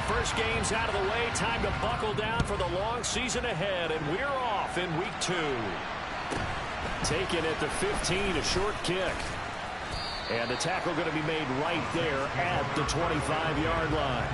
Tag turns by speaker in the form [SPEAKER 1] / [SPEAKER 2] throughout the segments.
[SPEAKER 1] first game's out of the way. Time to buckle down for the long season ahead, and we're off in week 2. Taken at the 15, a short kick. And the tackle going to be made right there at the 25-yard line.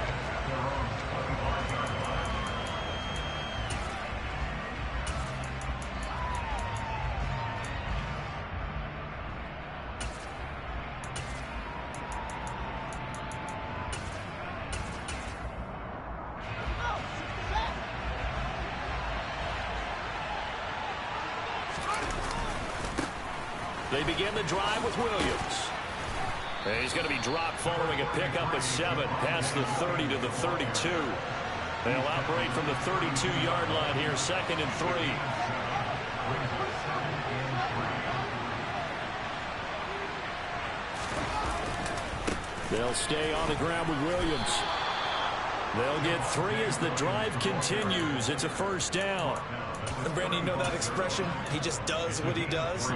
[SPEAKER 1] They begin the drive with Williams. And he's going to be dropped following a pickup of 7 past the 30 to the 32. They'll operate from the 32-yard line here, 2nd and 3. They'll stay on the ground with Williams. They'll get 3 as the drive continues. It's a first down.
[SPEAKER 2] And Brandon, you know that expression? He just does what he does.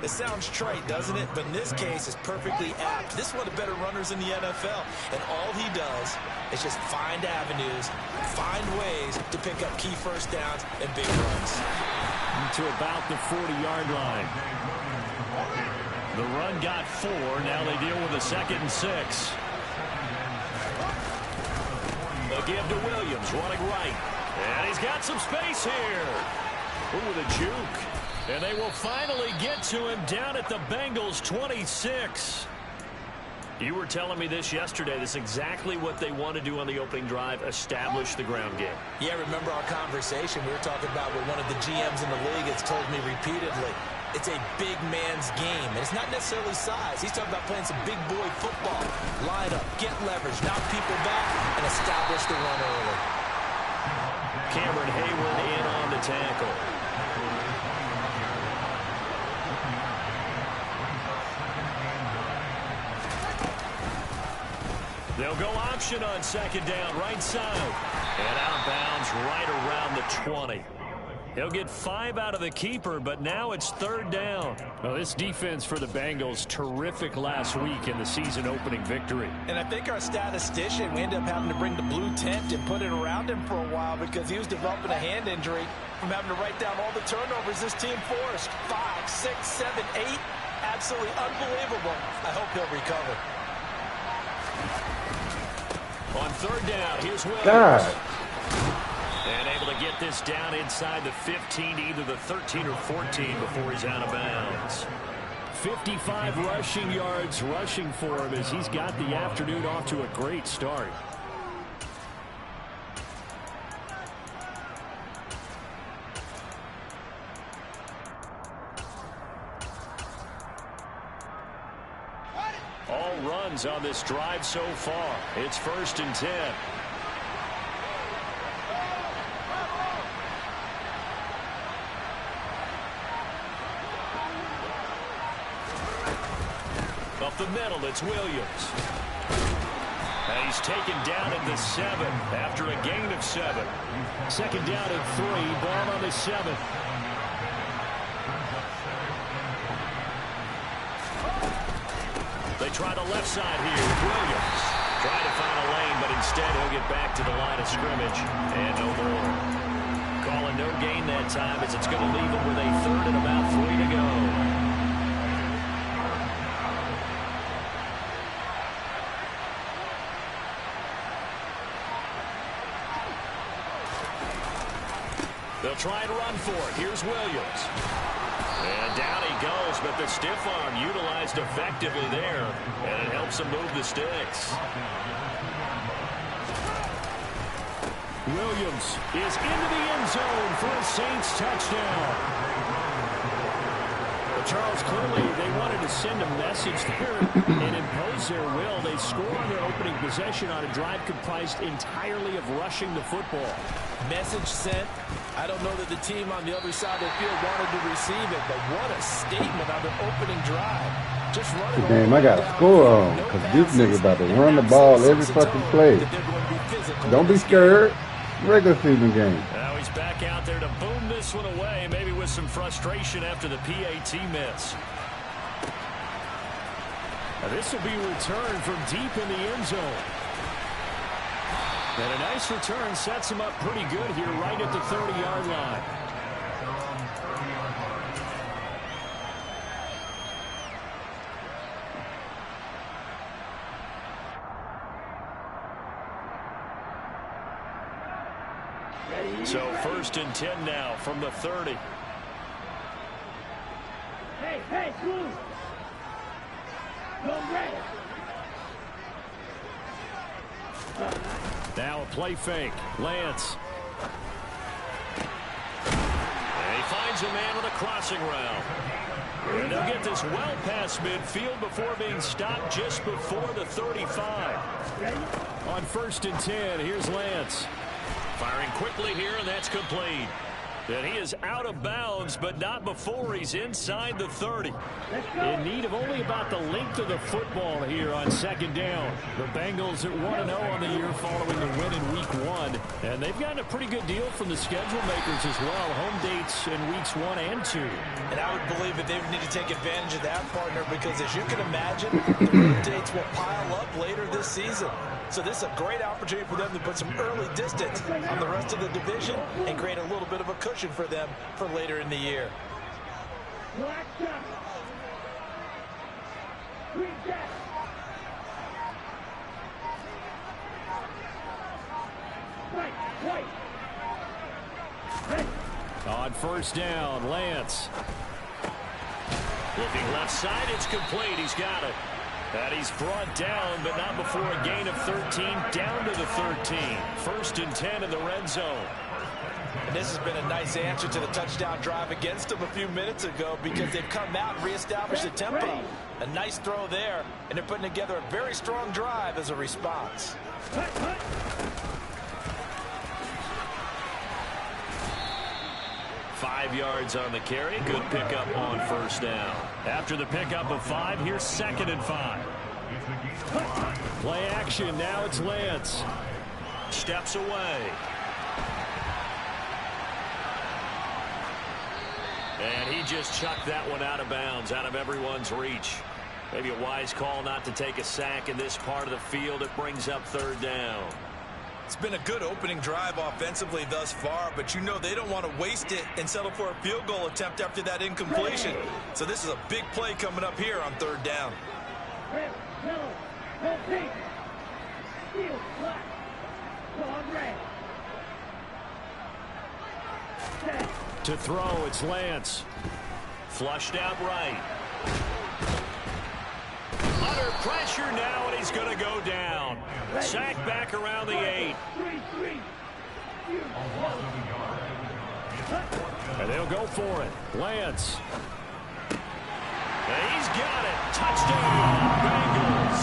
[SPEAKER 2] It sounds trite, doesn't it? But in this case, it's perfectly apt. This is one of the better runners in the NFL. And all he does is just find avenues, find ways to pick up key first downs and big runs.
[SPEAKER 1] To about the 40-yard line. The run got 4. Now they deal with a 2nd and 6. They'll give to Williams, running right. And he's got some space here. Ooh, with a juke. And they will finally get to him down at the Bengals 26. You were telling me this yesterday. This is exactly what they want to do on the opening drive, establish the ground game.
[SPEAKER 2] Yeah, remember our conversation we were talking about with one of the GMs in the league has told me repeatedly. It's a big man's game, and it's not necessarily size. He's talking about playing some big boy football. Line up, get leverage, knock people back, and establish the run early.
[SPEAKER 1] Cameron Hayward in on the tackle. They'll go option on 2nd down, right side. And out of bounds right around the 20. He'll get 5 out of the keeper, but now it's 3rd down. Well, this defense for the Bengals, terrific last week in the season-opening victory.
[SPEAKER 2] And I think our statistician, we ended up having to bring the blue tent and put it around him for a while because he was developing a hand injury from having to write down all the turnovers this team forced. 5, 6, 7, 8. Absolutely unbelievable. I hope he'll recover.
[SPEAKER 1] On 3rd down, here's Williams.
[SPEAKER 3] God.
[SPEAKER 1] And able to get this down inside the 15 to either the 13 or 14 before he's out of bounds. 55 rushing yards rushing for him as he's got the afternoon off to a great start. All runs on this drive so far. It's 1st and 10. Up the middle, it's Williams. And he's taken down at the 7 after a gain of 7. 2nd down and 3, ball on the 7. They try the left side here with Williams. Trying to find a lane, but instead he'll get back to the line of scrimmage. And no more. Calling no gain that time as it's going to leave him with a 3rd and about 3 to go. They'll try and run for it. Here's Williams. And down he goes, but the stiff arm utilized effectively there, and it helps him move the sticks. Williams is into the end zone for a Saints touchdown. Charles, clearly they wanted to send a message there and impose their will. They score on their opening possession on a drive comprised entirely of rushing the football.
[SPEAKER 2] Message sent. I don't know that the team on the other side of the field wanted to receive it, but what a statement on the opening drive. Just running
[SPEAKER 3] the game I got to score on because this nigga about to run the ball every fucking play. Don't be scared. Regular season game.
[SPEAKER 1] Now he's back out there to boom this one away, maybe with some frustration after the PAT miss. Now this will be returned from deep in the end zone. And a nice return sets him up pretty good here right at the 30-yard line. So 1st and 10 now from the 30.
[SPEAKER 4] Hey, Blue. Go red.
[SPEAKER 1] Now a play fake. Lance. And he finds a man with a crossing route. And they'll get this well past midfield before being stopped just before the 35. On 1st and 10, here's Lance. Firing quickly here, and that's complete. And he is out of bounds, but not before he's inside the 30. In need of only about the length of the football here on 2nd down. The Bengals at 1-0 on the year following the win in Week 1. And they've gotten a pretty good deal from the schedule makers as well. Home dates in Weeks 1 and 2.
[SPEAKER 2] And I would believe that they would need to take advantage of that, partner, because as you can imagine, the road dates will pile up later this season. So this is a great opportunity for them to put some early distance on the rest of the division and create a little bit of a cushion for them for later in the year.
[SPEAKER 4] Black duck. Green jack. White. Red.
[SPEAKER 1] On 1st down, Lance. Looking left side, it's complete. He's got it. And he's brought down, but not before a gain of 13, down to the 13. 1st and 10 in the red zone.
[SPEAKER 2] And this has been a nice answer to the touchdown drive against them a few minutes ago because they've come out and reestablished the tempo. A nice throw there, and they're putting together a very strong drive as a response.
[SPEAKER 1] 5 yards on the carry. Good pickup on 1st down. After the pickup of 5, here's 2nd and 5. Play action. Now it's Lance. Steps away. And he just chucked that one out of bounds, out of everyone's reach. Maybe a wise call not to take a sack in this part of the field. It brings up 3rd down.
[SPEAKER 2] It's been a good opening drive offensively thus far, but you know they don't want to waste it and settle for a field goal attempt after that incompletion. So this is a big play coming up here on 3rd down.
[SPEAKER 4] Red, yellow, gold, pink. Steel, black. Gold, red. Set.
[SPEAKER 1] To throw, it's Lance. Flushed out right. Under pressure now, and he's going to go down. Sack back around the 8. And they'll go for it. Lance. And he's got it. Touchdown, Bengals.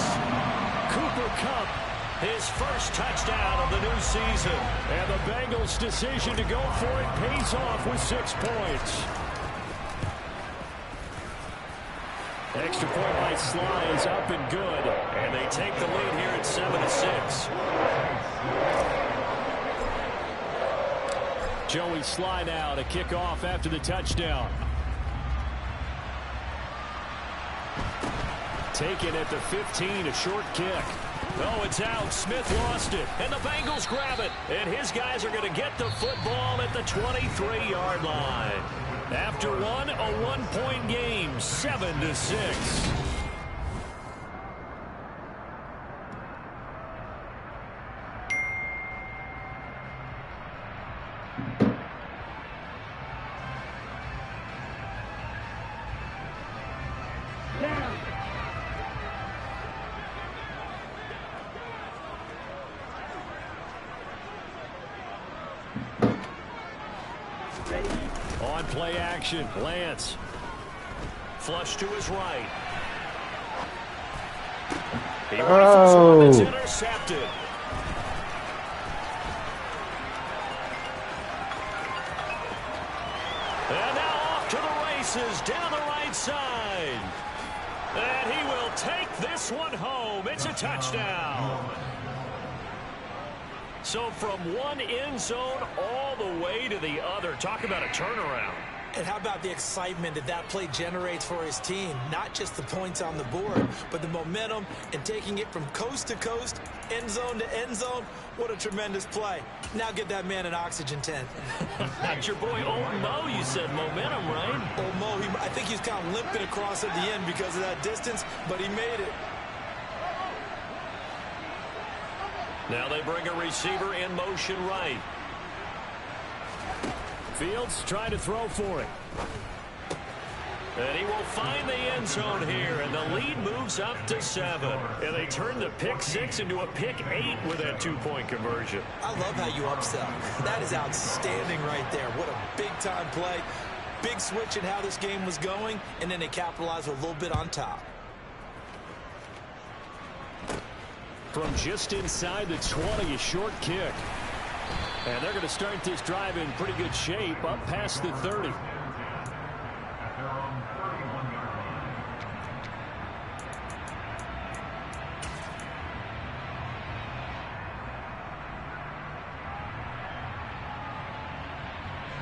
[SPEAKER 1] Cooper Kupp, his first touchdown of the new season. And the Bengals' decision to go for it pays off with 6 points. Extra point by Sly is up and good. And they take the lead here at 7-6. Joey Sly now to kick off after the touchdown. Taken at the 15, a short kick. Oh, it's out. Smith lost it. And the Bengals grab it. And his guys are going to get the football at the 23-yard line. After one, a 1-point game, 7-6. On play action, Lance. Flush to his right. He rifles one that's intercepted. And now off to the races down the right side. And he will take this one home. It's a touchdown. So from one end zone all the way to the other. Talk about a turnaround.
[SPEAKER 2] And how about the excitement that that play generates for his team? Not just the points on the board, but the momentum and taking it from coast to coast, end zone to end zone. What a tremendous play. Now get that man an oxygen tent.
[SPEAKER 1] That's your boy Old Mo, you said. Momentum, right?
[SPEAKER 2] Old Mo, I think he was kind of limping across at the end because of that distance, but he made it.
[SPEAKER 1] Now they bring a receiver in motion right. Fields trying to throw for it. And he will find the end zone here, and the lead moves up to 7. And they turn the pick 6 into a pick 8 with that 2-point conversion.
[SPEAKER 2] I love how you upsell. That is outstanding right there. What a big-time play. Big switch in how this game was going, and then they capitalize with a little bit on top.
[SPEAKER 1] From just inside the 20, a short kick. And they're going to start this drive in pretty good shape, up past the 30.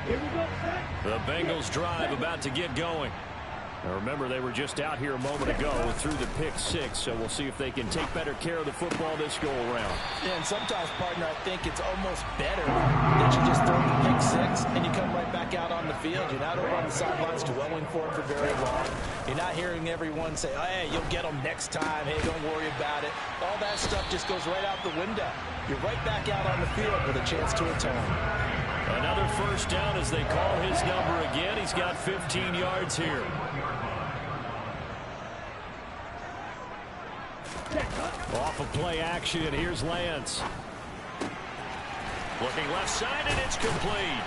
[SPEAKER 4] Here we go, set.
[SPEAKER 1] The Bengals drive about to get going. Now remember, they were just out here a moment ago through the pick 6, so we'll see if they can take better care of the football this go-around.
[SPEAKER 2] Yeah, and sometimes, partner, I think it's almost better that you just throw the pick 6 and you come right back out on the field. You're not over on the sidelines dwelling for it for very long. You're not hearing everyone say, oh, hey, you'll get them next time. Hey, don't worry about it. All that stuff just goes right out the window. You're right back out on the field with a chance to atone.
[SPEAKER 1] Another first down as they call his number again. He's got 15 yards here. Off of play action, here's Lance. Looking left side, and it's complete.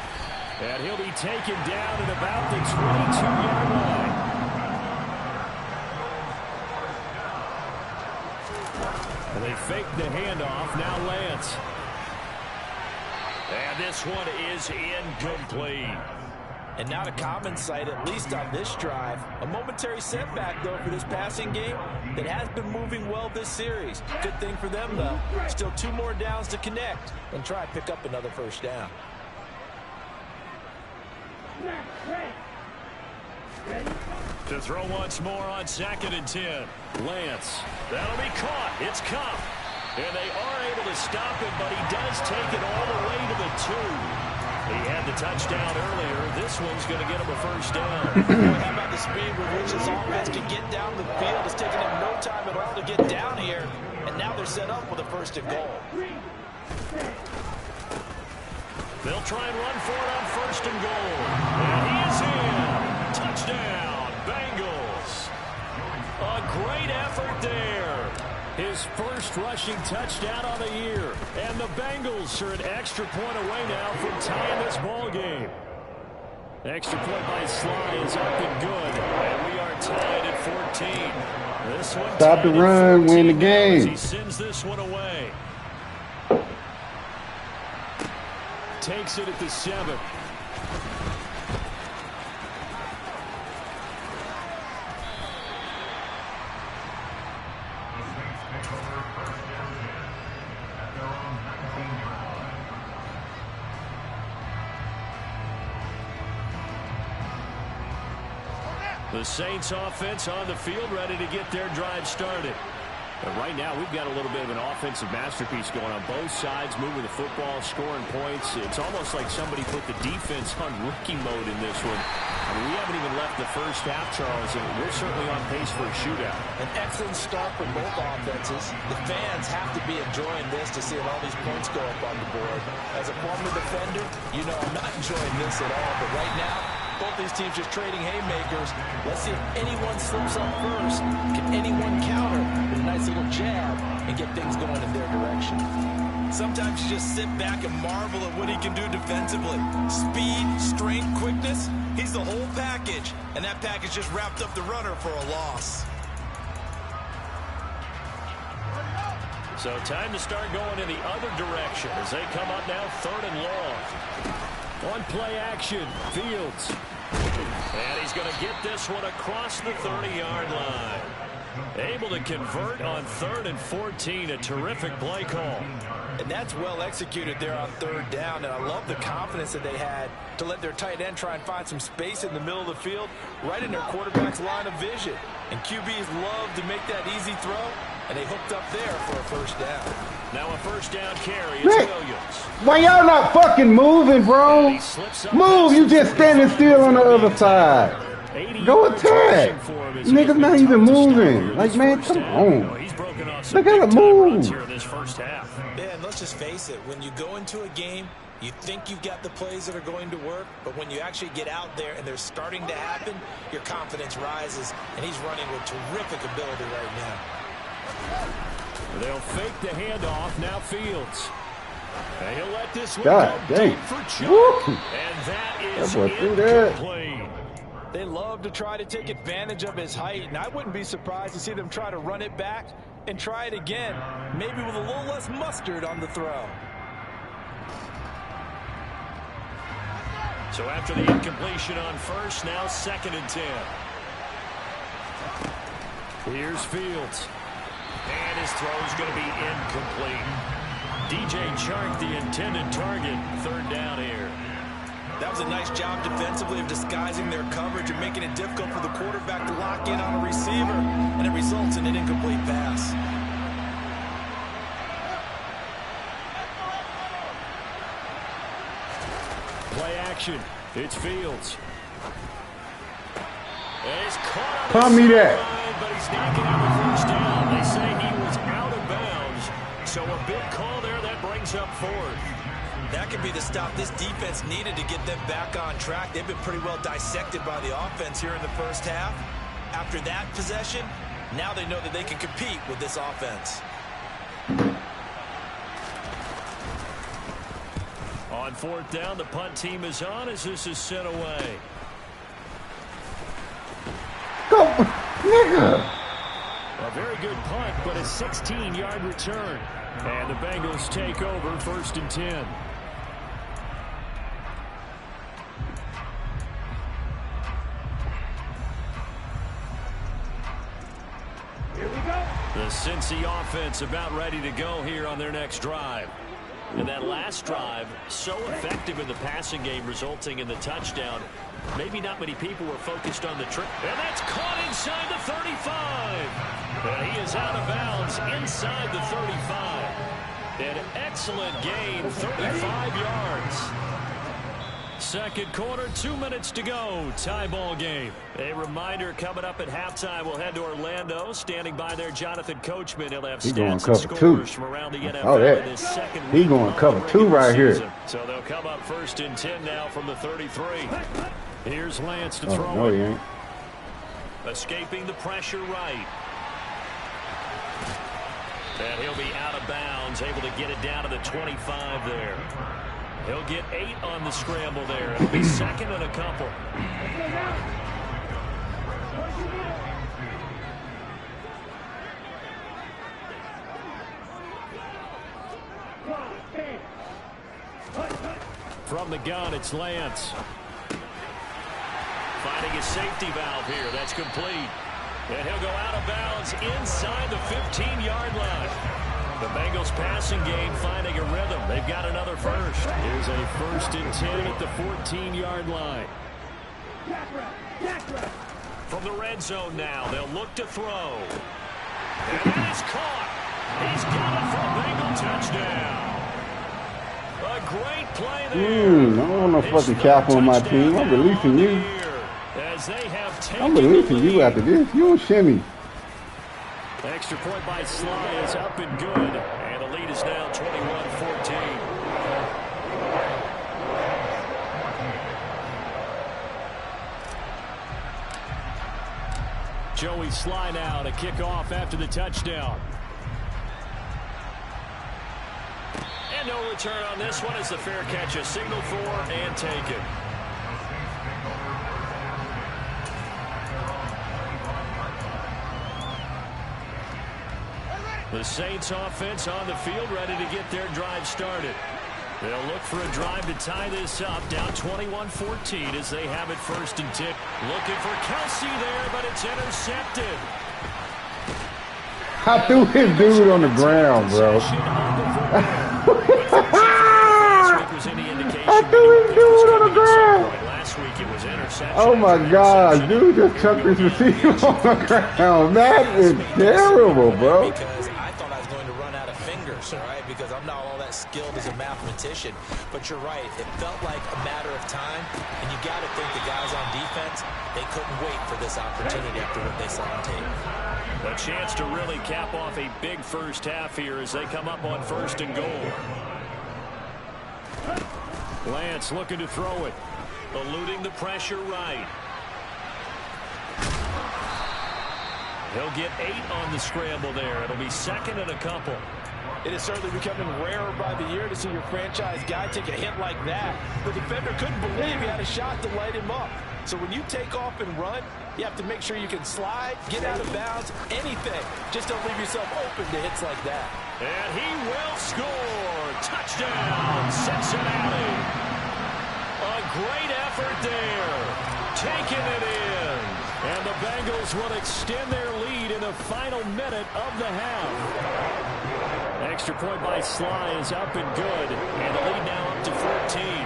[SPEAKER 1] And he'll be taken down at about the 22-yard line. And they fake the handoff. Now Lance. And this one is incomplete.
[SPEAKER 2] And not a common sight, at least on this drive. A momentary setback, though, for this passing game that has been moving well this series. Good thing for them, though. Still 2 more downs to connect and try and pick up another first down.
[SPEAKER 4] Snap, ready. Ready.
[SPEAKER 1] To throw once more on 2nd and 10. Lance. That'll be caught. It's Kupp. And they are able to stop him, but he does take it all the way to the 2. He had the touchdown earlier. This one's going to get him a first down.
[SPEAKER 2] How about the speed with which this offense can get down the field? It's taken them no time at all to get down here. And now they're set up with a first and goal.
[SPEAKER 1] They'll try and run for it on 1st and goal. And he is in. Touchdown, Bengals. A great effort there. His first rushing touchdown on the year. And the Bengals are an extra point away now from tying this ball game. Extra point by Sly is up and good. And we are tied at 14. This one
[SPEAKER 3] Stop the run, win the game.
[SPEAKER 1] He sends this one away. Takes it at the 7. The Saints offense on the field, ready to get their drive started. But right now, we've got a little bit of an offensive masterpiece going on both sides, moving the football, scoring points. It's almost like somebody put the defense on rookie mode in this one. I mean, we haven't even left the first half, Charles, and we're certainly on pace for a shootout.
[SPEAKER 2] An excellent start for both offenses. The fans have to be enjoying this to see all these points go up on the board. As a former defender, you know I'm not enjoying this at all. But right now, both these teams just trading haymakers. Let's see if anyone slips up first. Can anyone counter with a nice little jab and get things going in their direction? Sometimes you just sit back and marvel at what he can do defensively. Speed, strength, quickness. He's the whole package. And that package just wrapped up the runner for a loss.
[SPEAKER 1] So time to start going in the other direction as they come up now 3rd and long. On play action, Fields. And he's going to get this one across the 30-yard line. Able to convert on 3rd and 14. A terrific play call.
[SPEAKER 2] And that's well executed there on 3rd down. And I love the confidence that they had to let their tight end try and find some space in the middle of the field, right in their quarterback's line of vision. And QBs love to make that easy throw, and they hooked up there for a 1st down.
[SPEAKER 1] Now a 1st down carry. It's Williams.
[SPEAKER 3] Why y'all not fucking moving, bro? Move, you just standing still on the other side. Go attack. Niggas not even moving. Like, man, come on. Look at him move.
[SPEAKER 1] Here in this 1st half.
[SPEAKER 2] Yeah, and let's just face it. When you go into a game, you think you've got the plays that are going to work, but when you actually get out there and they're starting to happen, your confidence rises, and he's running with terrific ability right now.
[SPEAKER 1] They'll fake the handoff. Now Fields. And he'll let this one
[SPEAKER 3] God
[SPEAKER 1] go
[SPEAKER 3] dang.
[SPEAKER 1] deep for Chubb. And that is incomplete.
[SPEAKER 2] They love to try to take advantage of his height, and I wouldn't be surprised to see them try to run it back and try it again, maybe with a little less mustard on the throw.
[SPEAKER 1] So after the incompletion on 1st, now 2nd and 10. Here's Fields. And his throw's going to be incomplete. DJ Chark, the intended target. 3rd down here.
[SPEAKER 2] That was a nice job defensively of disguising their coverage and making it difficult for the quarterback to lock in on a receiver, and it results in an incomplete pass.
[SPEAKER 1] Play action. It's Fields. And he's caught
[SPEAKER 3] Tell me that.
[SPEAKER 1] But he's not going to have a 1st down. They say he was out of bounds. So a big call there that brings up 4th.
[SPEAKER 2] That could be the stop this defense needed to get them back on track. They've been pretty well dissected by the offense here in the 1st half. After that possession, now they know that they can compete with this offense.
[SPEAKER 1] On 4th down, the punt team is on as this is sent away.
[SPEAKER 3] Go, nigga.
[SPEAKER 1] A very good punt, but a 16-yard return. And the Bengals take over 1st and 10.
[SPEAKER 4] Here we go.
[SPEAKER 1] The Cincy offense about ready to go here on their next drive. And that last drive, so effective in the passing game, resulting in the touchdown. Maybe not many people were focused on the trick. And that's caught inside the 35. And he is out of bounds inside the 35. An excellent gain, 35 yards. 2nd quarter, 2 minutes to go. Tie ball game. A reminder coming up at halftime. We'll head to Orlando. Standing by there, Jonathan Coachman. He'll have stats and scores from around the NFL in his 2nd week.
[SPEAKER 3] He's going to cover 2 right here.
[SPEAKER 1] So they'll come up 1st and 10 now from the 33. Here's Lance to throw.
[SPEAKER 3] No, he ain't.
[SPEAKER 1] Escaping the pressure right. And he'll be out of bounds, able to get it down to the 25 there. He'll get 8 on the scramble there. It'll be 2nd and a couple. From the gun, it's Lance. Finding his safety valve here. That's complete. And he'll go out of bounds inside the 15-yard line. The Bengals passing game finding a rhythm. They've got another 1st. Here's a 1st and 10 at the 14-yard line. From the red zone now, they'll look to throw. And it is caught. He's got it for a Bengal touchdown. A great play there.
[SPEAKER 3] I don't want no fucking cap on my team. I'm releasing you. I'm releasing you after this. You don't shimmy.
[SPEAKER 1] Extra point by Sly is up and good. And the lead is now 21-14. Joey Sly now to kick off after the touchdown. And no return on this one as the fair catch is signaled for and taken. The Saints offense on the field ready to get their drive started. They'll look for a drive to tie this up, down 21-14 as they have it 1st and 10. Looking for Kelsey there, but it's intercepted.
[SPEAKER 3] I threw his dude on the ground, bro. I threw his dude on the ground.
[SPEAKER 1] Last week it was interception.
[SPEAKER 3] Oh my God, dude just chucked his receiver on the ground. That is terrible, bro.
[SPEAKER 2] Because I thought I was going to run out of fingers, all right? Because I'm not all that skilled as a mathematician. But you're right. It felt like a matter of time. And you got to think the guys on defense, they couldn't wait for this opportunity after what they saw on tape.
[SPEAKER 1] A chance to really cap off a big first half here as they come up on 1st and goal. Lance looking to throw it. Eluding the pressure right. He'll get 8 on the scramble there. It'll be 2nd and a couple.
[SPEAKER 2] It is certainly becoming rarer by the year to see your franchise guy take a hit like that. The defender couldn't believe he had a shot to light him up. So when you take off and run, you have to make sure you can slide, get out of bounds, anything. Just don't leave yourself open to hits like that.
[SPEAKER 1] And he will score. Touchdown, Cincinnati. A great effort there. Taking it in. And the Bengals will extend their lead in the final minute of the half. Extra point by Sly is up and good. And the lead now up to 14.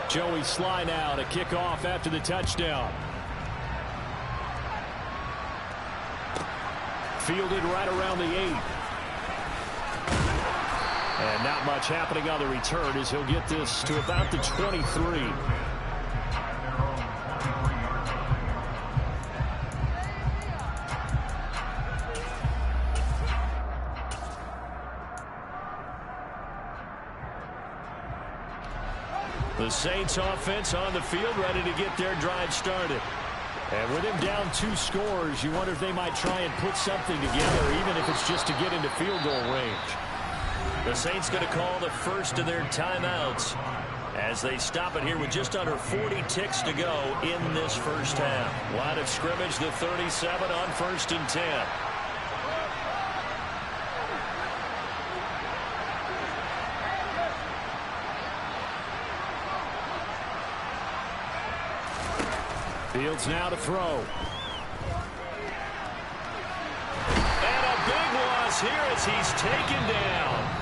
[SPEAKER 1] Joey Sly now to kick off after the touchdown. Fielded right around the 8. And not much happening on the return as he'll get this to about the 23. The Saints offense on the field ready to get their drive started. And with him down 2 scores, you wonder if they might try and put something together, even if it's just to get into field goal range. The Saints going to call the first of their timeouts as they stop it here with just under 40 ticks to go in this first half. Line of scrimmage, the 37 on 1st and 10. Fields now to throw. And a big loss here as he's taken down.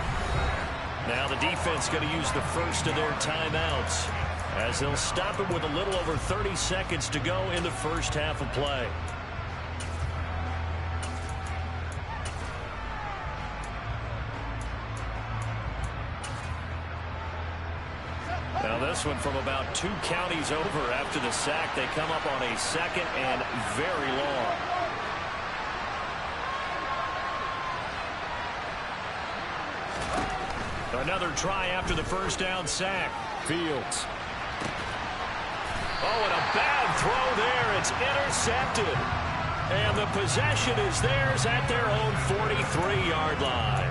[SPEAKER 1] Now the defense going to use the first of their timeouts as they'll stop it with a little over 30 seconds to go in the first half of play. Now this one from about 2 counties over after the sack. They come up on a 2nd and very long. Another try after the first down sack. Fields. Oh, and a bad throw there. It's intercepted. And the possession is theirs at their own 43-yard line.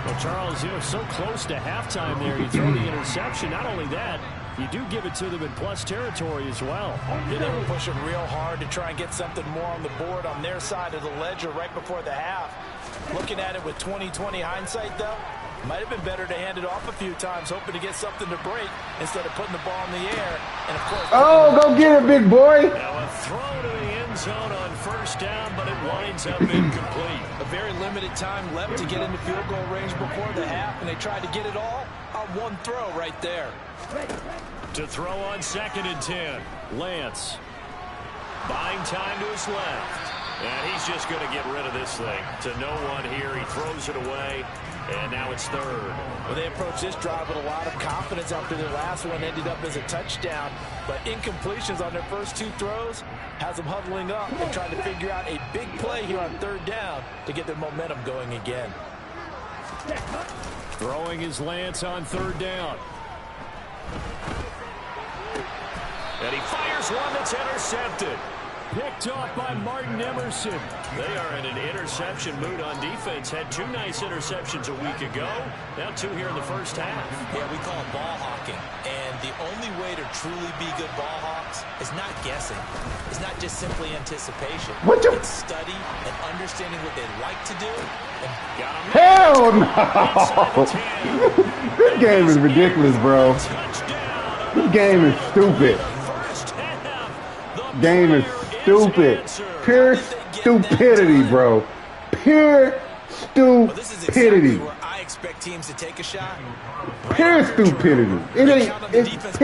[SPEAKER 1] Well, Charles, you know, so close to halftime there. You throw the interception. Not only that, you do give it to them in plus territory as well.
[SPEAKER 2] They were pushing real hard to try and get something more on the board on their side of the ledger right before the half. Looking at it with 20/20 hindsight, though, might have been better to hand it off a few times, hoping to get something to break instead of putting the ball in the air. And, of course,
[SPEAKER 3] oh, go get it, big boy.
[SPEAKER 1] Now a throw to the end zone on first down, but it winds up incomplete.
[SPEAKER 2] A very limited time left to get into field goal range before the half, and they tried to get it all on one throw right there.
[SPEAKER 1] To throw on 2nd and 10. Lance buying time to his left. And he's just going to get rid of this thing. To no one here. He throws it away. And now it's 3rd.
[SPEAKER 2] Well, they approached this drive with a lot of confidence after their last one ended up as a touchdown. But incompletions on their first 2 throws has them huddling up and trying to figure out a big play here on 3rd down to get their momentum going again.
[SPEAKER 1] Throwing is Lance on 3rd down. And he fires one that's intercepted. Picked off by Martin Emerson. They are in an interception mood on defense. Had 2 nice interceptions a week ago. Now 2 here in the first half.
[SPEAKER 2] Yeah, we call it ball hawking. And the only way to truly be good ball hawks is not guessing. It's not just simply anticipation. It's study and understanding what they'd like to do. And
[SPEAKER 3] hell no! This game is ridiculous, bro. This game is stupid. Game is stupid. Pure stupidity, bro. Pure
[SPEAKER 2] Well, this is exactly
[SPEAKER 3] stupidity.
[SPEAKER 2] where I expect teams to take a shot.
[SPEAKER 3] Pure stupidity. It ain't. It's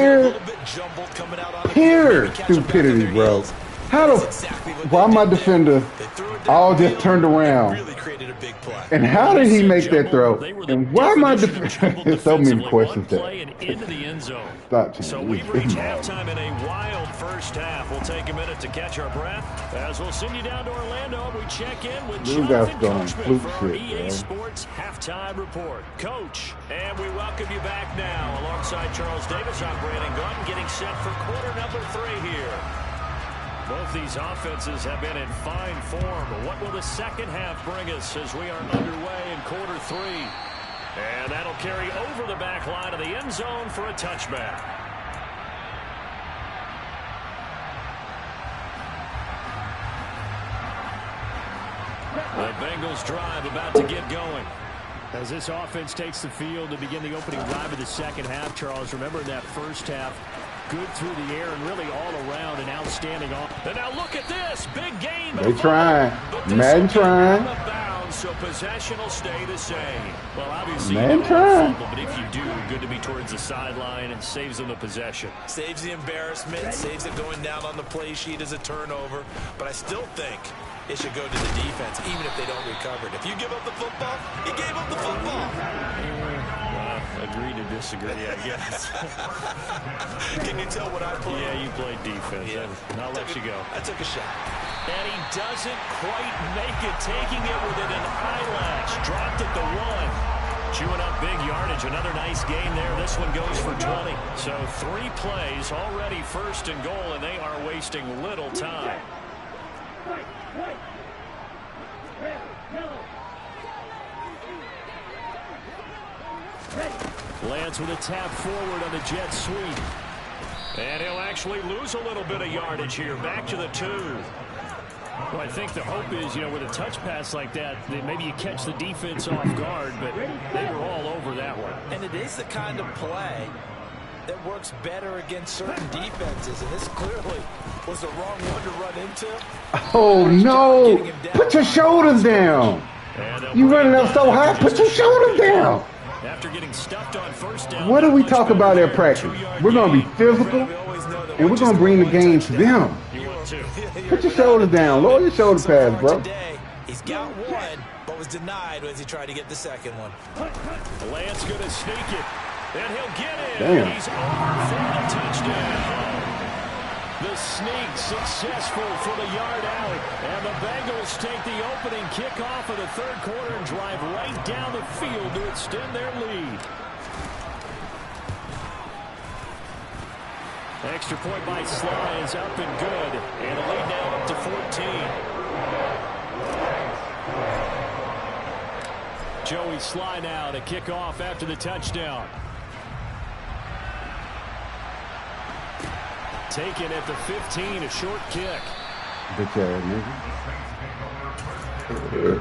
[SPEAKER 3] pure stupidity, bro. How the? Why my defender all just turned around? And how did he make that throw? And why my defender? There's so many questions there. Stop.
[SPEAKER 1] So we've reached halftime in a wild first half. We'll take a minute to catch our breath as we'll send you down to Orlando. We check in with Jonathan Coachman for our EA Sports Halftime Report. Coach, and we welcome you back now alongside Charles Davis. I'm Brandon Gunn, getting set for quarter number 3 here. Both these offenses have been in fine form. What will the second half bring us as we are underway in quarter 3? And that'll carry over the back line of the end zone for a touchback. The Bengals drive about to get going. As this offense takes the field to begin the opening drive of the second half, Charles, remember in that first half, good through the air and really all around an outstanding offense. And now look at this. Big gain.
[SPEAKER 3] They trying. Madden trying.
[SPEAKER 1] So possession will stay the same. Well, obviously,
[SPEAKER 3] Man trying.
[SPEAKER 1] But if you do, good to be towards the sideline and saves them the possession.
[SPEAKER 2] Saves the embarrassment, saves it going down on the play sheet as a turnover. But I still think it should go to the defense, even if they don't recover it. If you give up the football, you gave up the football.
[SPEAKER 1] Agree to disagree, I guess.
[SPEAKER 2] Can you tell what I played?
[SPEAKER 1] Yeah, you played defense.
[SPEAKER 2] Yeah.
[SPEAKER 1] I'll let you go.
[SPEAKER 2] I took a shot.
[SPEAKER 1] And he doesn't quite make it, taking it within an eyelash. Dropped at the 1. Chewing up big yardage. Another nice gain there. This one goes for 20. So 3 plays already first and goal, and they are wasting little time. Lance with a tap forward on the jet sweep. And he'll actually lose a little bit of yardage here. Back to the 2. Well, I think the hope is, with a touch pass like that maybe you catch the defense off guard, but they were all over that one.
[SPEAKER 2] And it is the kind of play that works better against certain defenses, and this clearly was the wrong one to run into.
[SPEAKER 3] Oh, no. Put your shoulders down. You running up so high, put your shoulders down.
[SPEAKER 1] After getting stuffed on first down.
[SPEAKER 3] What do we talk about at practice? We're going to be physical, and we're going to bring the game to them. Put your shoulders down. Lower your shoulder pads, bro.
[SPEAKER 2] Today, he's got one, but was denied as he tried to get the second one.
[SPEAKER 1] Lance going to sneak it, and he'll get it.
[SPEAKER 3] Damn.
[SPEAKER 1] He's over for the touchdown. The sneak successful for the yard out. And the Bengals take the opening kickoff of the third quarter and drive right down the field to extend their lead. Extra point by Sly is up and good. And the lead now up to 14. Joey Sly now to kick off after the touchdown. Taken at the 15, a short kick.
[SPEAKER 3] Bitch ass nigga.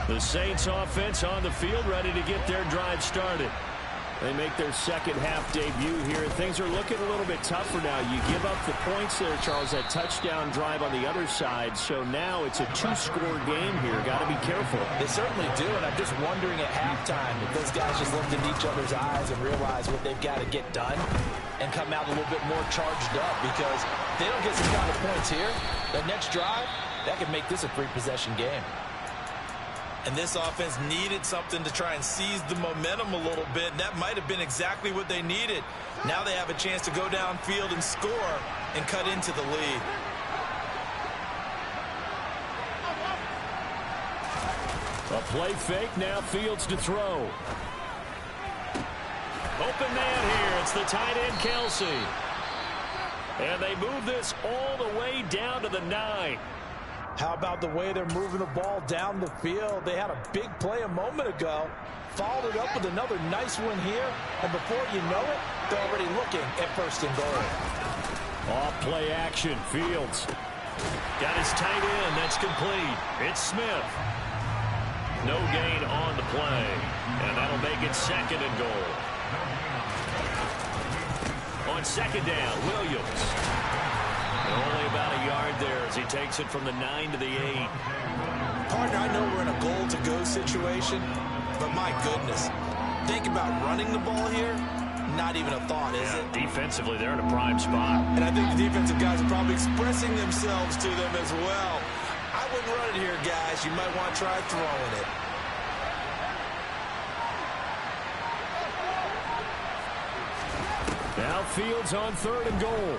[SPEAKER 1] The Saints offense on the field, ready to get their drive started. They make their second half debut here. Things are looking a little bit tougher now. You give up the points there, Charles, that touchdown drive on the other side. So now it's a 2-score game here. Got to be careful.
[SPEAKER 2] They certainly do, and I'm just wondering at halftime if those guys just looked into each other's eyes and realize what they've got to get done and come out a little bit more charged up, because if they don't get some kind of points here, that next drive, that could make this a 3-possession game. And this offense needed something to try and seize the momentum a little bit. And that might have been exactly what they needed. Now they have a chance to go downfield and score and cut into the lead.
[SPEAKER 1] A play fake, now Fields to throw. Open man here, it's the tight end Kelsey. And they move this all the way down to the 9.
[SPEAKER 2] How about the way they're moving the ball down the field? They had a big play a moment ago, followed it up with another nice one here, and before you know it, they're already looking at first and goal.
[SPEAKER 1] Off play action, Fields. Got his tight end, that's complete. It's Smith. No gain on the play, and that'll make it second and goal. On second down, Williams. Only about a yard there as he takes it from the 9 to the 8.
[SPEAKER 2] Partner, I know we're in a goal-to-go situation, but my goodness. Think about running the ball here. Not even a thought, is it?
[SPEAKER 1] Defensively, they're in a prime spot.
[SPEAKER 2] And I think the defensive guys are probably expressing themselves to them as well. I wouldn't run it here, guys. You might want to try throwing it.
[SPEAKER 1] Now Fields on 3rd and goal.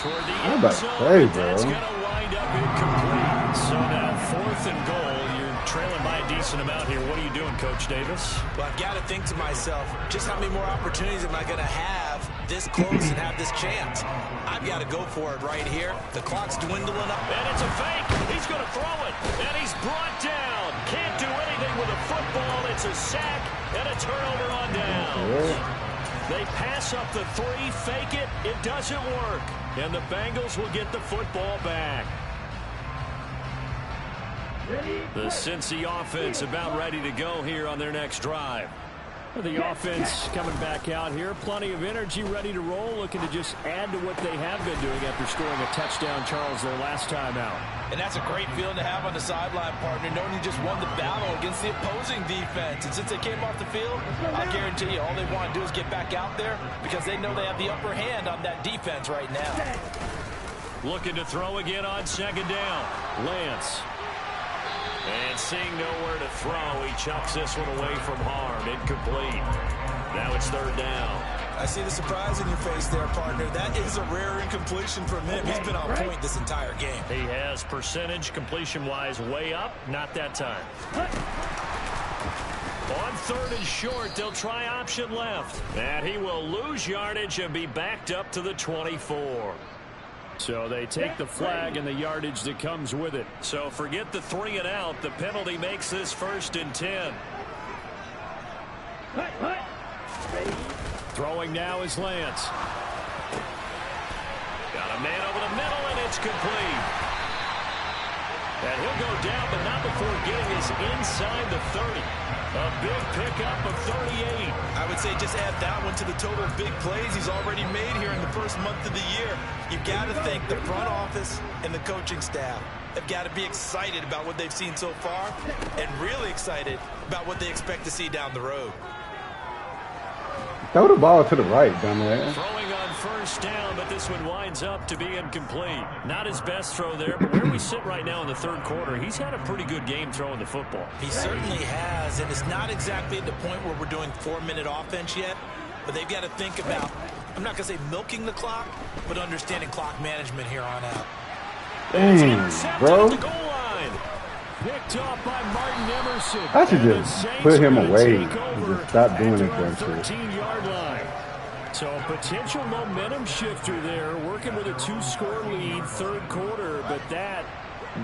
[SPEAKER 1] Toward the
[SPEAKER 3] I'm
[SPEAKER 1] end
[SPEAKER 3] about to
[SPEAKER 1] zone,
[SPEAKER 3] say,
[SPEAKER 1] but that's
[SPEAKER 3] bro.
[SPEAKER 1] going to wind up incomplete. So now 4th and goal. You're trailing by a decent amount here. What are you doing, Coach Davis?
[SPEAKER 2] Well, I've got to think to myself, just how many more opportunities am I going to have this close and have this chance? I've got to go for it right here. The clock's dwindling up.
[SPEAKER 1] And it's a fake. He's going to throw it. And he's brought down. Can't do anything with a football. It's a sack and a turnover on down. They pass up the 3, fake it. It doesn't work. And the Bengals will get the football back. The Cincy offense about ready to go here on their next drive. The offense coming back out here. Plenty of energy, ready to roll, looking to just add to what they have been doing after scoring a touchdown, Charles, their last time out.
[SPEAKER 2] And that's a great feeling to have on the sideline, partner, knowing you just won the battle against the opposing defense. And since they came off the field, I guarantee you all they want to do is get back out there because they know they have the upper hand on that defense right now.
[SPEAKER 1] Looking to throw again on 2nd down. Lance. And seeing nowhere to throw, he chucks this one away from harm. Incomplete. Now it's 3rd down.
[SPEAKER 2] I see the surprise in your face there, partner. That is a rare incompletion from him. He's been on point this entire game.
[SPEAKER 1] He has percentage completion-wise way up. Not that time. On 3rd and short, they'll try option left. And he will lose yardage and be backed up to the 24. So they take the flag and the yardage that comes with it. So forget the 3 and out. The penalty makes this 1st and 10. Throwing now is Lance. Got a man over the middle, and it's complete. And he'll go down, but not before getting us inside the 30. A big pickup of 38.
[SPEAKER 2] I would say just add that one to the total big plays he's already made here in the first month of the year. You've got to think the front office and the coaching staff have got to be excited about what they've seen so far and really excited about what they expect to see down the road.
[SPEAKER 3] Throw the ball to the right, dumbass.
[SPEAKER 1] Throwing on 1st down, but this one winds up to be incomplete. Not his best throw there, but where we sit right now in the 3rd quarter, he's had a pretty good game throwing the football.
[SPEAKER 2] He certainly has, and it's not exactly at the point where we're doing 4-minute offense yet, but they've got to think about, I'm not going to say milking the clock, but understanding clock management here on out.
[SPEAKER 3] Dang, bro.
[SPEAKER 1] Picked off by Martin Emerson.
[SPEAKER 3] I should just put him away and just stop doing it that shit.
[SPEAKER 1] 13-yard line. So a potential momentum shifter there, working with a 2-score lead, 3rd quarter, but that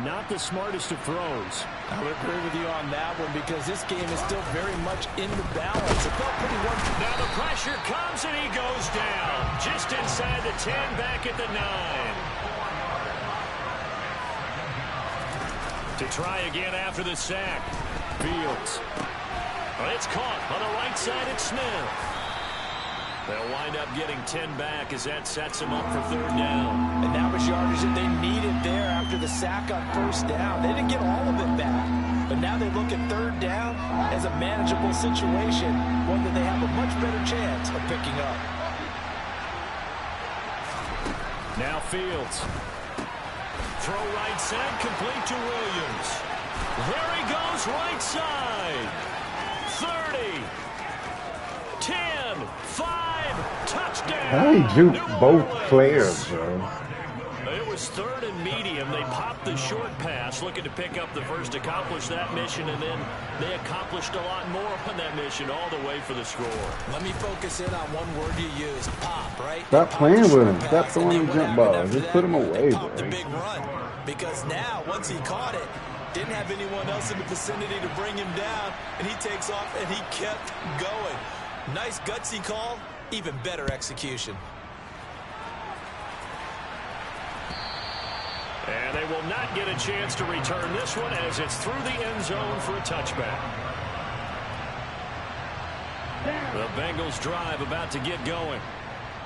[SPEAKER 1] not the smartest of throws.
[SPEAKER 2] I would agree with you on that one because this game is still very much in the balance. It felt pretty one.
[SPEAKER 1] Now the pressure comes and he goes down. Just inside the 10, back at the 9. To try again after the sack. Fields. It's caught on the right side at Smith. They'll wind up getting 10 back as that sets them up for 3rd down.
[SPEAKER 2] And that was yardage that they needed there after the sack on 1st down. They didn't get all of it back. But now they look at 3rd down as a manageable situation, one that they have a much better chance of picking up.
[SPEAKER 1] Now Fields. Throw right side, complete to Williams. There he goes, right side. 30, 10, 5, touchdown.
[SPEAKER 3] How he juked both players, bro?
[SPEAKER 1] It was 3rd and medium. They popped the short pass, looking to pick up the first, accomplish that mission, and then they accomplished a lot more on that mission all the way for the score.
[SPEAKER 2] Let me focus in on one word you used, pop, right?
[SPEAKER 3] Stop playing with him. Stop throwing him jump balls. Just put him away, bro.
[SPEAKER 2] The big run, because now, once he caught it, didn't have anyone else in the vicinity to bring him down, and he takes off, and he kept going. Nice gutsy call, even better execution.
[SPEAKER 1] And they will not get a chance to return this one as it's through the end zone for a touchback. The Bengals drive about to get going.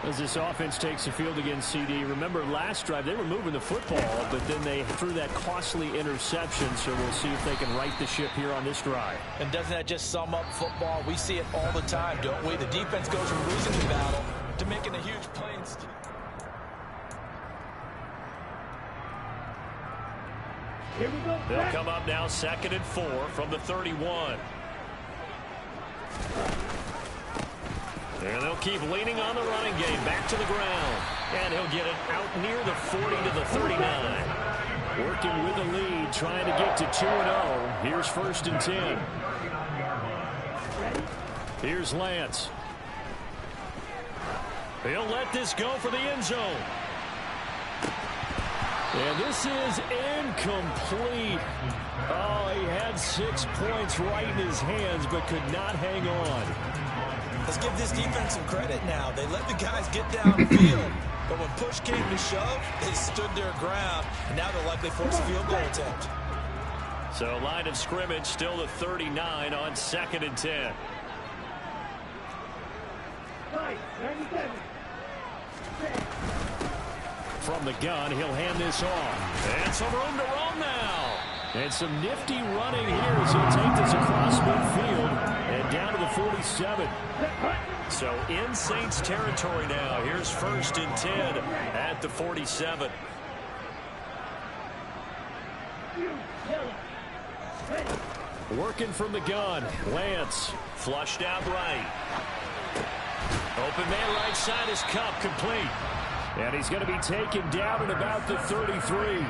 [SPEAKER 1] As this offense takes the field against CD, remember last drive they were moving the football, but then they threw that costly interception, so we'll see if they can right the ship here on this drive.
[SPEAKER 2] And doesn't that just sum up football? We see it all the time, don't we? The defense goes from losing the battle to making a huge play.
[SPEAKER 4] Here we go.
[SPEAKER 1] They'll come up now 2nd and 4 from the 31. And they'll keep leaning on the running game. Back to the ground. And he'll get it out near the 40 to the 39. Working with the lead, trying to get to 2-0. Here's 1st and 10. Here's Lance. He'll let this go for the end zone. And this is incomplete. Oh, he had 6 points right in his hands, but could not hang on.
[SPEAKER 2] Let's give this defense some credit now. They let the guys get downfield, but when push came to shove, they stood their ground, and now they'll likely force a field goal attempt.
[SPEAKER 1] So line of scrimmage still the 39 on 2nd and 10.
[SPEAKER 4] 97.
[SPEAKER 1] From the gun, he'll hand this off. And some room to roam now. And some nifty running here as he'll take this across midfield and down to the 47. So in Saints territory now. Here's 1st and 10 at the 47. Working from the gun. Lance flushed out right. Open man right side is Kupp, complete. And he's going to be taken down at about the 33.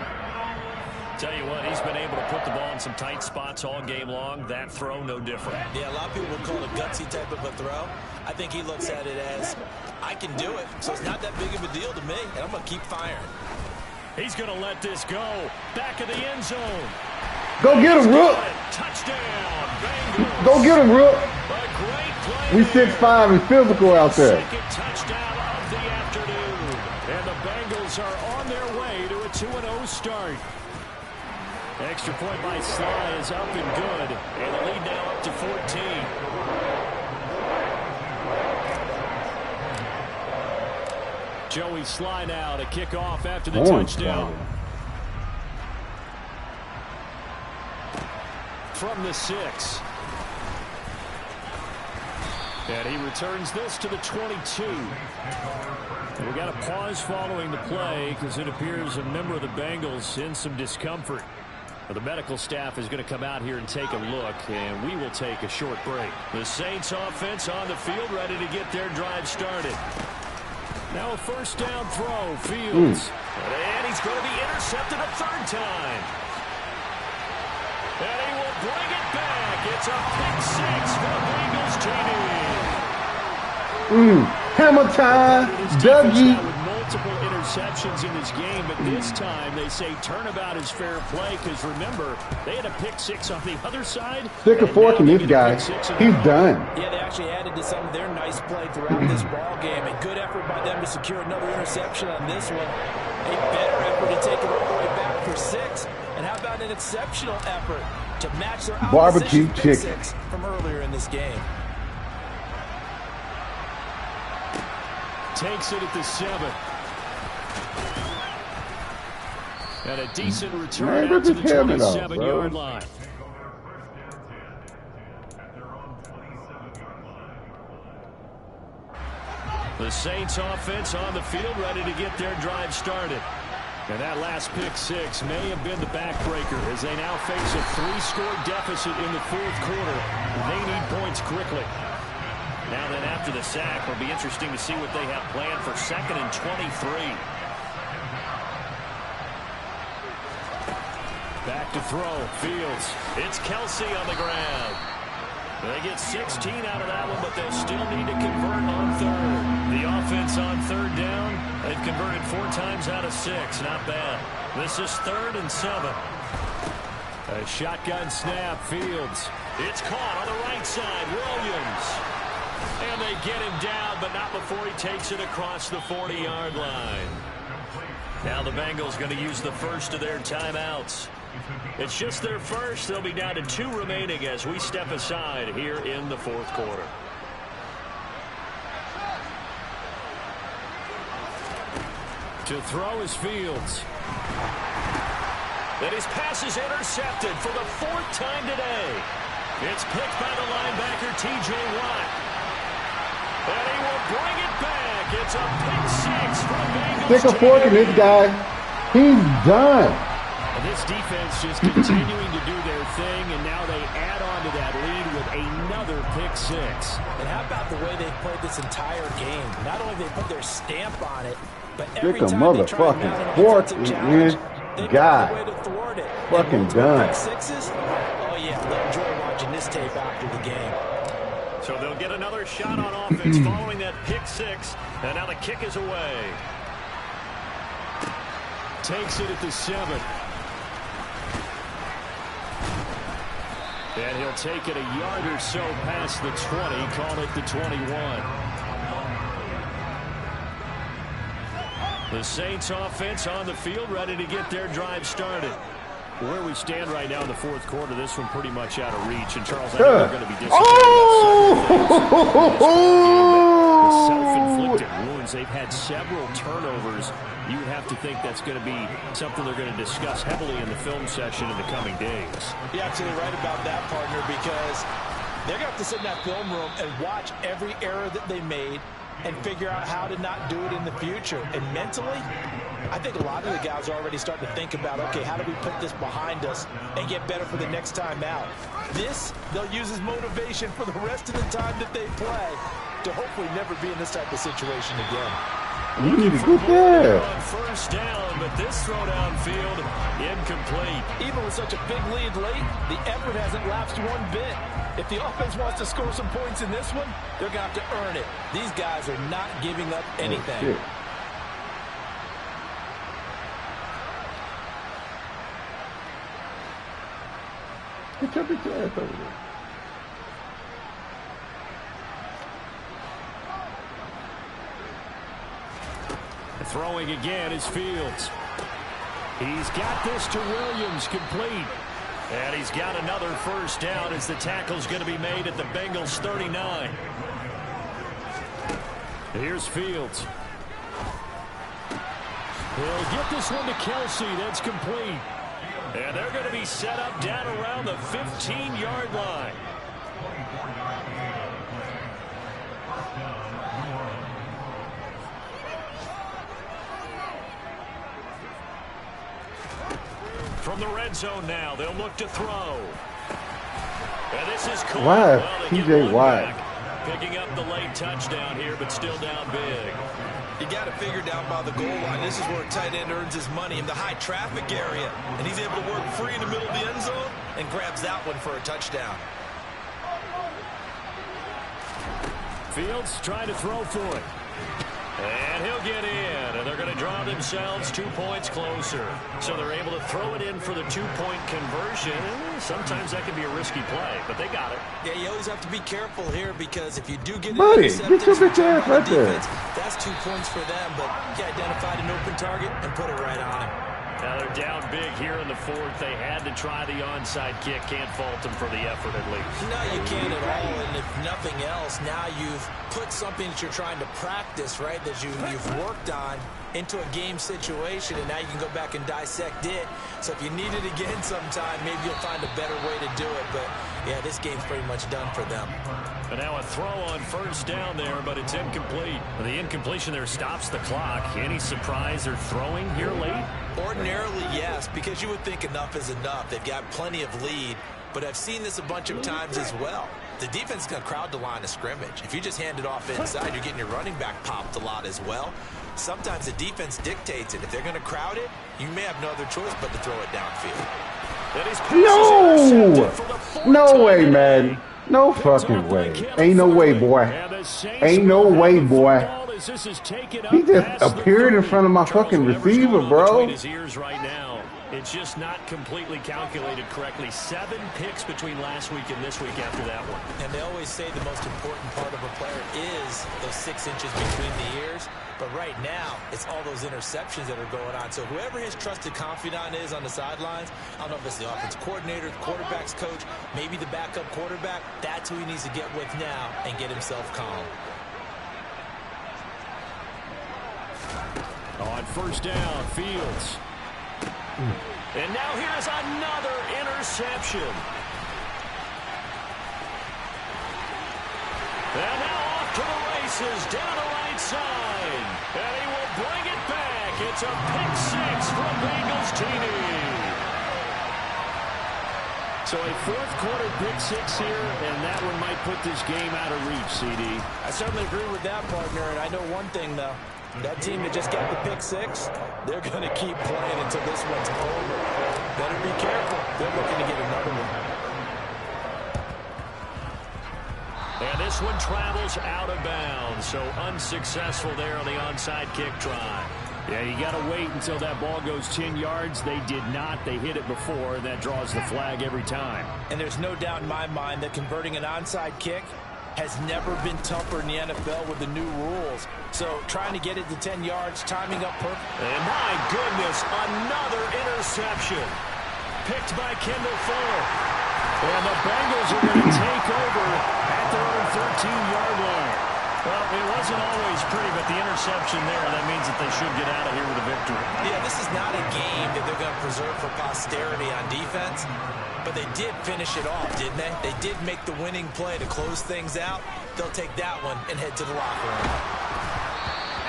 [SPEAKER 1] Tell you what, he's been able to put the ball in some tight spots all game long. That throw, no different.
[SPEAKER 2] Yeah, a lot of people would call it a gutsy type of a throw. I think he looks at it as, I can do it, so it's not that big of a deal to me, and I'm going to keep firing.
[SPEAKER 1] He's going to let this go. Back of the end zone.
[SPEAKER 3] Go get him, Rook.
[SPEAKER 1] Touchdown, Bengals.
[SPEAKER 3] Go get him, Rook.
[SPEAKER 1] A great play.
[SPEAKER 3] We 6'5" and physical out there.
[SPEAKER 1] Second touchdown of the afternoon. And the Bengals are on their way to a 2-0 start. Extra point by Sly is up and good. And the lead now up to 14. Joey Sly now to kick off after the touchdown. From the 6. And he returns this to the 22. And we got a pause following the play because it appears a member of the Bengals in some discomfort. The medical staff is going to come out here and take a look, and we will take a short break. The Saints offense on the field, ready to get their drive started. Now a 1st down throw, Fields. And he's going to be intercepted a 3rd time. And he will bring it back. It's a pick 6 for the Bengals, JD.
[SPEAKER 3] Hammer time, Dougie.
[SPEAKER 1] With multiple interceptions in this game, but this time they say turnabout is fair play because remember, they had a pick 6 on the other side.
[SPEAKER 3] Stick a fork in this guy. He's done.
[SPEAKER 2] Yeah, they actually added to some of their nice play throughout this ball game. A good effort by them to secure another interception on this one. A better effort to take it all the way back for 6. And how about an exceptional effort to match their
[SPEAKER 3] barbecue
[SPEAKER 2] pick
[SPEAKER 3] chicken
[SPEAKER 2] 6 from earlier in this game.
[SPEAKER 1] Takes it at the 7. And a decent return out to the 27-yard line. The Saints offense on the field ready to get their drive started. And that last pick 6 may have been the backbreaker as they now face a 3-score deficit in the 4th quarter. They need points quickly. Now then, after the sack, it'll be interesting to see what they have planned for 2nd and 23. Back to throw, Fields. It's Kelsey on the ground. They get 16 out of that one, but they'll still need to convert on 3rd. The offense on 3rd down, they've converted 4 times out of 6. Not bad. This is 3rd and 7. A shotgun snap, Fields. It's caught on the right side, Williams. And they get him down, but not before he takes it across the 40-yard line. Now the Bengals going to use the first of their timeouts. It's just their first. They'll be down to 2 remaining as we step aside here in the 4th quarter. To throw is Fields. And his pass is intercepted for the 4th time today. It's picked by the linebacker, T.J. Watt. And he will bring it back. It's a pick 6 from Bengals.
[SPEAKER 3] Stick a fork in this guy. He's done.
[SPEAKER 1] And this defense just continuing to do their thing, and now they add on to that lead with another pick 6.
[SPEAKER 2] And how about the way they've played this entire game? Not only they put their stamp on it, but every time they try to mount an offensive challenge, they find a way to thwart it.
[SPEAKER 3] Fucking done.
[SPEAKER 2] Pick 6s? Oh, yeah, they'll enjoy watching this tape after the game.
[SPEAKER 1] So they'll get another shot on offense following that pick 6, and now the kick is away. Takes it at the 7. And he'll take it a yard or so past the 20, call it the 21. The Saints offense on the field, ready to get their drive started. Where we stand right now in the 4th quarter, this one pretty much out of reach. And Charles, I know they're going to be disappointed. The self-inflicted wounds. They've had several turnovers. You would have to think that's going to be something they're going to discuss heavily in the film session in the coming days.
[SPEAKER 2] You're absolutely right about that, partner, because they're going to have to sit in that film room and watch every error that they made and figure out how to not do it in the future. And mentally, I think a lot of the guys are already starting to think about, okay, how do we put this behind us and get better for the next time out? This, they'll use as motivation for the rest of the time that they play to hopefully never be in this type of situation again.
[SPEAKER 3] You need to get there.
[SPEAKER 1] On 1st down, but this throw downfield incomplete.
[SPEAKER 2] Even with such a big lead late, the effort hasn't lapsed one bit. If the offense wants to score some points in this one, they're going to have to earn it. These guys are not giving up anything.
[SPEAKER 3] Oh, get your bitch ass over there.
[SPEAKER 1] Throwing again is Fields. He's got this to Williams, complete. And he's got another 1st down as the tackle's going to be made at the Bengals 39. Here's Fields. He'll get this one to Kelsey. That's complete. And they're going to be set up down around the 15-yard line. From the red zone now, they'll look to throw. And this is cool.
[SPEAKER 3] Why, T.J. Watt?
[SPEAKER 1] Picking up the late touchdown here, but still down big.
[SPEAKER 2] You got to figure down by the goal line. This is where a tight end earns his money in the high traffic area. And he's able to work free in the middle of the end zone and grabs that one for a touchdown.
[SPEAKER 1] Fields trying to throw for it. And he'll get in, and they're going to draw themselves 2 points closer. So they're able to throw it in for the 2-point conversion. Sometimes that can be a risky play, but they got it.
[SPEAKER 2] Yeah, you always have to be careful here because if you do get
[SPEAKER 3] Buddy, get your bitch ass right there.
[SPEAKER 2] That's 2 points for them, but you identified an open target and put it right on him.
[SPEAKER 1] Now they're down big here in the 4th. They had to try the onside kick. Can't fault them for the effort at least.
[SPEAKER 2] No, you can't at all. And if nothing else, now you've put something that you're trying to practice, right, that you've worked on into a game situation, and now you can go back and dissect it. So if you need it again sometime, maybe you'll find a better way to do it. But, yeah, this game's pretty much done for them.
[SPEAKER 1] And now a throw on 1st down there, but it's incomplete. The incompletion there stops the clock. Any surprise they're throwing here late?
[SPEAKER 2] Ordinarily, yes, because you would think enough is enough. They've got plenty of lead, but I've seen this a bunch of times as well. The defense is going to crowd the line of scrimmage. If you just hand it off inside, you're getting your running back popped a lot as well. Sometimes the defense dictates it. If they're going to crowd it, you may have no other choice but to throw it downfield.
[SPEAKER 3] No! No way, man. No fucking way. Ain't no way, boy. Ain't no way, boy. He just appeared in front of my fucking receiver, bro.
[SPEAKER 1] It's just not completely calculated correctly. 7 picks between last week and this week after that one.
[SPEAKER 2] And they always say the most important part of a player is those 6 inches between the ears. But right now, it's all those interceptions that are going on. So whoever his trusted confidant is on the sidelines, I don't know if it's the offensive coordinator, the quarterback's coach, maybe the backup quarterback, that's who he needs to get with now and get himself calm.
[SPEAKER 1] On first down, Fields. And now here's another interception. And now off to the races, down the right side. And he will bring it back. It's a pick 6 from Bengals TD. So a fourth-quarter pick 6 here, and that one might put this game out of reach, CD.
[SPEAKER 2] I certainly agree with that, partner. And I know one thing, though. That team that just got the pick 6, they're going to keep playing until this one's over. Better be careful. They're looking to get another one.
[SPEAKER 1] And this one travels out of bounds, so unsuccessful there on the onside kick try. Yeah, you got to wait until that ball goes 10 yards. They did not. They hit it before, and that draws the flag every time.
[SPEAKER 2] And there's no doubt in my mind that converting an onside kick has never been tougher in the NFL with the new rules. So trying to get it to 10 yards, timing up perfect.
[SPEAKER 1] And my goodness, another interception. Picked by Kendall Fuller. And the Bengals are going to take over at their own 13-yard line. Well, it wasn't always pretty, but the interception there, that means that they should get out of here with a victory.
[SPEAKER 2] Yeah, this is not a game that they're going to preserve for posterity on defense, but they did finish it off, didn't they? They did make the winning play to close things out. They'll take that one and head to the locker room.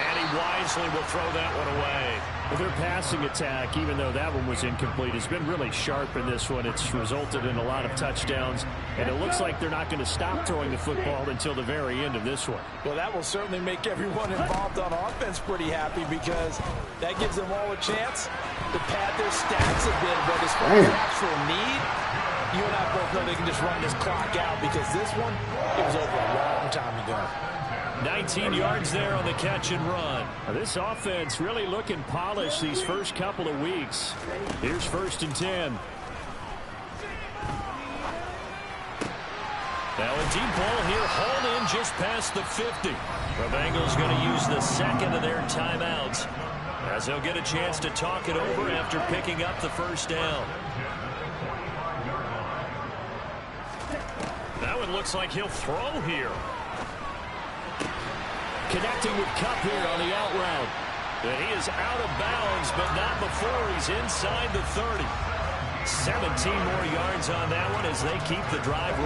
[SPEAKER 1] And he wisely will throw that one away. Well, their passing attack, even though that one was incomplete, has been really sharp in this one. It's resulted in a lot of touchdowns, and it looks like they're not going to stop throwing the football until the very end of this one.
[SPEAKER 2] Well, that will certainly make everyone involved on offense pretty happy because that gives them all a chance to pad their stats a bit. But as far as actual need, you and I both know they can just run this clock out because this one, it was over a long time ago.
[SPEAKER 1] 19 yards there on the catch and run. This offense really looking polished these first couple of weeks. Here's 1st and 10. Now a deep ball here, hauled in just past the 50. The Bengals going to use the second of their timeouts as they'll get a chance to talk it over after picking up the first down. That one looks like he'll throw here. Connecting with Kupp here on the out route. And he is out of bounds, but not before he's inside the 30. 17 more yards on that one as they keep the drive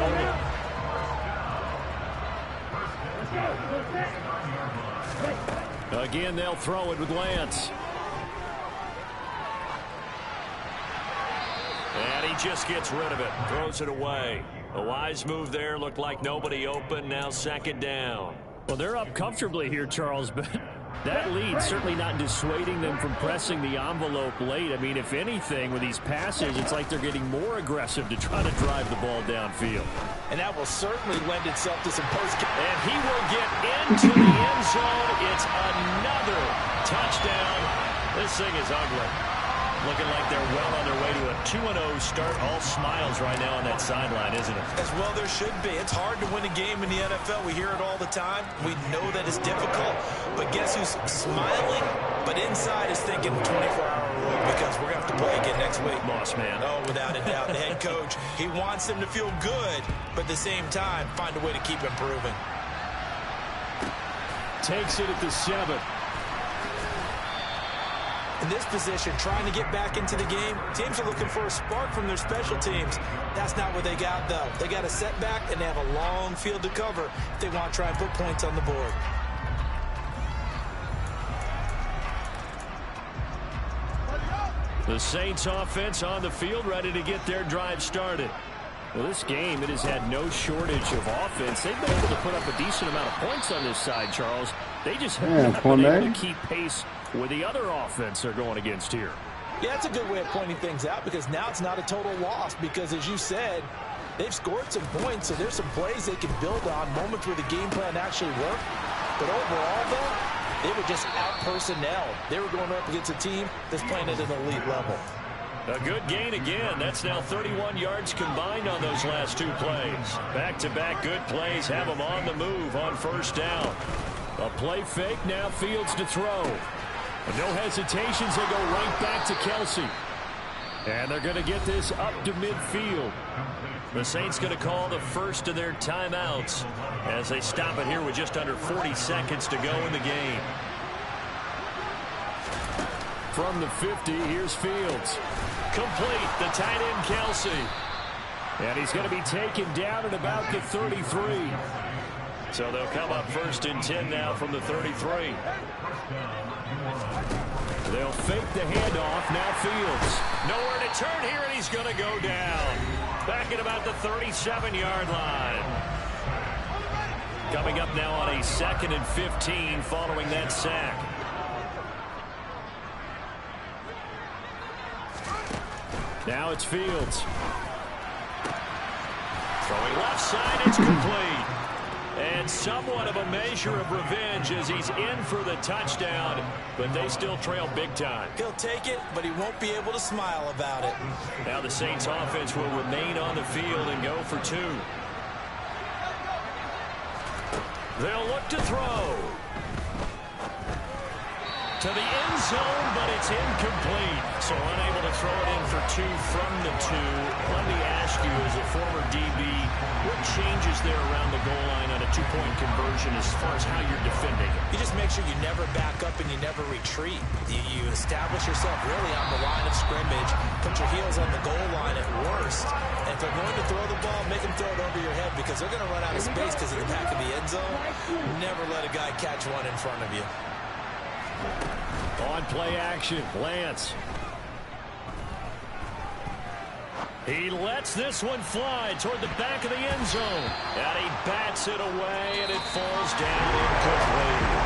[SPEAKER 1] rolling. Again, they'll throw it with Lance. And he just gets rid of it. Throws it away. A wise move there. Looked like nobody open. Now 2nd down. Well, they're up comfortably here, Charles, but that lead certainly not dissuading them from pressing the envelope late. I mean, if anything, with these passes, it's like they're getting more aggressive to try to drive the ball downfield.
[SPEAKER 2] And that will certainly lend itself to some post.
[SPEAKER 1] And he will get into the end zone. It's another touchdown. This thing is ugly. Looking like they're well on their way to a 2-0 start. All smiles right now on that sideline, isn't it?
[SPEAKER 2] As well there should be. It's hard to win a game in the NFL. We hear it all the time. We know that it's difficult. But guess who's smiling? But inside is thinking 24-hour rule because we're going to have to play again next week.
[SPEAKER 1] Boss man.
[SPEAKER 2] Oh, without a doubt. The head coach, he wants them to feel good, but at the same time, find a way to keep improving.
[SPEAKER 1] Takes it at the 7.
[SPEAKER 2] In this position, trying to get back into the game, teams are looking for a spark from their special teams. That's not what they got, though. They got a setback, and they have a long field to cover if they want to try and put points on the board.
[SPEAKER 1] The Saints offense on the field, ready to get their drive started. Well, this game, it has had no shortage of offense. They've been able to put up a decent amount of points on this side, Charles. They just haven't been able to keep pace with the other offense they're going against here.
[SPEAKER 2] Yeah, that's a good way of pointing things out because now it's not a total loss because, as you said, they've scored some points, so there's some plays they can build on, moments where the game plan actually worked. But overall, though, they were just out-personnelled. They were going up against a team that's playing at an elite level.
[SPEAKER 1] A good gain again. That's now 31 yards combined on those last 2 plays. Back-to-back good plays have them on the move on 1st down. A play fake, now Fields to throw. No hesitations, they go right back to Kelsey. And they're going to get this up to midfield. The Saints going to call the first of their timeouts as they stop it here with just under 40 seconds to go in the game. From the 50, here's Fields. Complete, the tight end Kelsey. And he's going to be taken down at about the 33. So they'll come up 1st and 10 now from the 33. They'll fake the handoff. Now Fields. Nowhere to turn here, and he's going to go down. Back at about the 37-yard line. Coming up now on a 2nd and 15 following that sack. Now it's Fields. Throwing left side, it's complete. And somewhat of a measure of revenge as he's in for the touchdown, but they still trail big time.
[SPEAKER 2] He'll take it, but he won't be able to smile about it.
[SPEAKER 1] Now the Saints offense will remain on the field and go for 2. They'll look to throw. To the end zone, but it's incomplete. So unable to throw it in for 2 from the 2. Let me ask you, as a former DB, what changes there around the goal line on a 2-point conversion as far as how you're defending?
[SPEAKER 2] You just make sure you never back up and you never retreat. You establish yourself really on the line of scrimmage, put your heels on the goal line at worst. And if they're going to throw the ball, make them throw it over your head because they're going to run out of space because of the back of the end zone. Never let a guy catch one in front of you.
[SPEAKER 1] On play action, Lance. He lets this one fly toward the back of the end zone. And he bats it away, and it falls down incomplete.